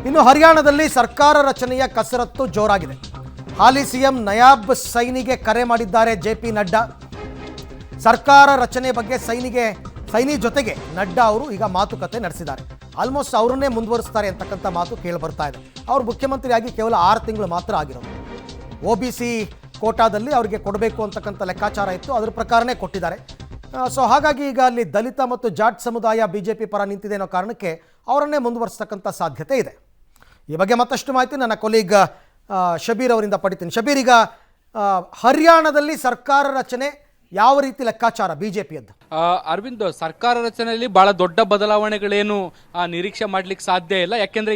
ಇನ್ನು ಹರಿಯಾಣದಲ್ಲಿ ಸರ್ಕಾರ ರಚನೆಯ ಕಸರತ್ತು ಜೋರಾಗಿದೆ. ಹಾಲಿ ಸಿಎಂ ನಯಾಬ್ ಸೈನಿಗೆ ಕರೆ ಮಾಡಿದ್ದಾರೆ ಜೆಪಿ ನಡ್ಡಾ. ಸರ್ಕಾರ ರಚನೆ ಬಗ್ಗೆ ಸೈನಿ ಜೊತೆಗೆ ನಡ್ಡಾ ಅವರು ಈಗ ಮಾತುಕತೆ ನಡೆಸಿದ್ದಾರೆ. ಆಲ್ಮೋಸ್ಟ್ ಅವರನ್ನೇ ಮುಂದುವರಿಸ್ತಾರೆ ಅಂತಕ್ಕಂಥ ಮಾತು ಕೇಳಿ ಬರ್ತಾ ಇದೆ. ಅವರು ಮುಖ್ಯಮಂತ್ರಿಯಾಗಿ ಕೇವಲ 6 ತಿಂಗಳು ಮಾತ್ರ ಆಗಿರೋದು. OBC ಕೋಟಾದಲ್ಲಿ ಅವರಿಗೆ ಕೊಡಬೇಕು ಅಂತಕ್ಕಂಥ ಲೆಕ್ಕಾಚಾರ ಇತ್ತು, ಅದರ ಪ್ರಕಾರನೇ ಕೊಟ್ಟಿದ್ದಾರೆ. ಸೊ ಹಾಗಾಗಿ ಈಗ ಅಲ್ಲಿ ದಲಿತ ಮತ್ತು ಜಾಟ್ ಸಮುದಾಯ ಬಿಜೆಪಿ ಪರ ನಿಂತಿದೆ ಅನ್ನೋ ಕಾರಣಕ್ಕೆ ಅವರನ್ನೇ ಮುಂದುವರಿಸ್ತಕ್ಕಂಥ ಸಾಧ್ಯತೆ ಇದೆ. ಈ ಬಗ್ಗೆ ಮತ್ತಷ್ಟು ಮಾಹಿತಿ ನನ್ನ ಕೊಲೀಗ್ ಶಬೀರ್ ಅವರಿಂದ ಪಡಿತೀನಿ. ಶಬೀರ್, ಈಗ ಹರಿಯಾಣದಲ್ಲಿ ಸರ್ಕಾರ ರಚನೆ ಯಾವ ರೀತಿ ಲೆಕ್ಕಾಚಾರ ಬಿಜೆಪಿಯದ್ದು? ಅರವಿಂದ್, ಸರ್ಕಾರ ರಚನೆಯಲ್ಲಿ ಬಹಳ ದೊಡ್ಡ ಬದಲಾವಣೆಗಳೇನು ನಿರೀಕ್ಷೆ ಮಾಡ್ಲಿಕ್ಕೆ ಸಾಧ್ಯ ಇಲ್ಲ. ಯಾಕೆಂದ್ರೆ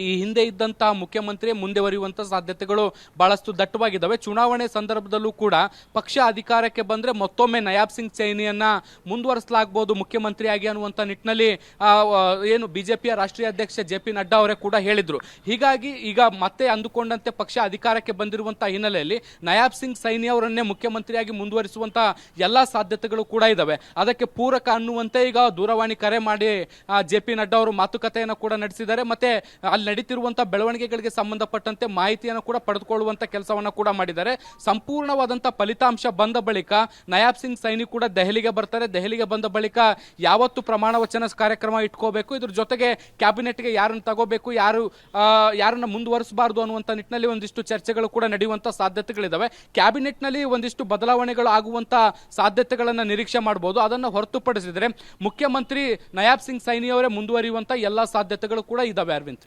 ಈ ಹಿಂದೆ ಇದ್ದಂತಹ ಮುಖ್ಯಮಂತ್ರಿ ಮುಂದುವರಿಯುವಂತಹ ಸಾಧ್ಯತೆಗಳು ಬಹಳಷ್ಟು ದಟ್ಟವಾಗಿದ್ದಾವೆ. ಚುನಾವಣೆ ಸಂದರ್ಭದಲ್ಲೂ ಕೂಡ ಪಕ್ಷ ಅಧಿಕಾರಕ್ಕೆ ಬಂದ್ರೆ ಮತ್ತೊಮ್ಮೆ ನಯಾಬ್ ಸಿಂಗ್ ಸೈನಿಯನ್ನ ಮುಂದುವರಿಸಲಾಗಬಹುದು ಮುಖ್ಯಮಂತ್ರಿಯಾಗಿ ಅನ್ನುವಂಥ ನಿಟ್ಟಿನಲ್ಲಿ ಏನು ಬಿಜೆಪಿಯ ರಾಷ್ಟ್ರೀಯ ಅಧ್ಯಕ್ಷ ಜೆಪಿ ನಡ್ಡಾ ಅವರೇ ಕೂಡ ಹೇಳಿದ್ರು. ಹೀಗಾಗಿ ಈಗ ಮತ್ತೆ ಅಂದುಕೊಂಡಂತೆ ಪಕ್ಷ ಅಧಿಕಾರಕ್ಕೆ ಬಂದಿರುವಂತಹ ಹಿನ್ನೆಲೆಯಲ್ಲಿ ನಯಾಬ್ ಸಿಂಗ್ ಸೈನಿ ಅವರನ್ನೇ ಮುಖ್ಯಮಂತ್ರಿಯಾಗಿ ಮುಂದುವರಿಸುವಂತ ಎಲ್ಲಾ ಸಾಧ್ಯತೆಗಳು ಕೂಡ ಇದಾವೆ. ಅದಕ್ಕೆ ಪೂರಕ ಅನ್ನುವಂತೆ ಈಗ ದೂರವಾಣಿ ಕರೆ ಮಾಡಿ ಜೆಪಿ ನಡ್ಡಾ ಅವರು ಮಾತುಕತೆಯನ್ನು ಕೂಡ ನಡೆಸಿದ್ದಾರೆ. ಮತ್ತೆ ಅಲ್ಲಿ ನಡೀತಿರುವಂತಹ ಬೆಳವಣಿಗೆಗಳಿಗೆ ಸಂಬಂಧಪಟ್ಟಂತೆ ಮಾಹಿತಿಯನ್ನು ಕೂಡ ಪಡೆದುಕೊಳ್ಳುವಂತ ಕೆಲಸವನ್ನ ಕೂಡ ಮಾಡಿದ್ದಾರೆ. ಸಂಪೂರ್ಣವಾದಂತಹ ಫಲಿತಾಂಶ ಬಂದ ಬಳಿಕ ನಯಾಬ್ ಸಿಂಗ್ ಸೈನಿ ಕೂಡ ದೆಹಲಿಗೆ ಬರ್ತಾರೆ. ದೆಹಲಿಗೆ ಬಂದ ಬಳಿಕ ಯಾವತ್ತು ಪ್ರಮಾಣ ವಚನ ಕಾರ್ಯಕ್ರಮ ಇಟ್ಕೋಬೇಕು, ಇದ್ರ ಜೊತೆಗೆ ಕ್ಯಾಬಿನೆಟ್ಗೆ ಯಾರನ್ನು ತಗೋಬೇಕು, ಯಾರನ್ನ ಮುಂದುವರಿಸಬಾರದು ಅನ್ನುವಂಥ ನಿಟ್ಟಿನಲ್ಲಿ ಒಂದಿಷ್ಟು ಚರ್ಚೆಗಳು ಕೂಡ ನಡೆಯುವಂತ ಸಾಧ್ಯತೆಗಳಿದಾವೆ. ಕ್ಯಾಬಿನೆಟ್ ನಲ್ಲಿ ಒಂದಿಷ್ಟು ಬದಲಾವಣೆಗಳು ಆಗುವಂತ ಸಾಧ್ಯತೆಗಳನ್ನ ನಿರೀಕ್ಷೆ ಮಾಡಬಹುದು. ಅದನ್ನು ಹೊರತುಪಡಿಸಿದರೆ ಮುಖ್ಯಮಂತ್ರಿ ನಯಾಬ್ ಸಿಂಗ್ ಸೈನಿ ಅವರೇ ಮುಂದುವರಿಯುವಂತ ಎಲ್ಲಾ ಸಾಧ್ಯತೆಗಳು ಕೂಡ ಇದಾವೆ. ಅರವಿಂದ್.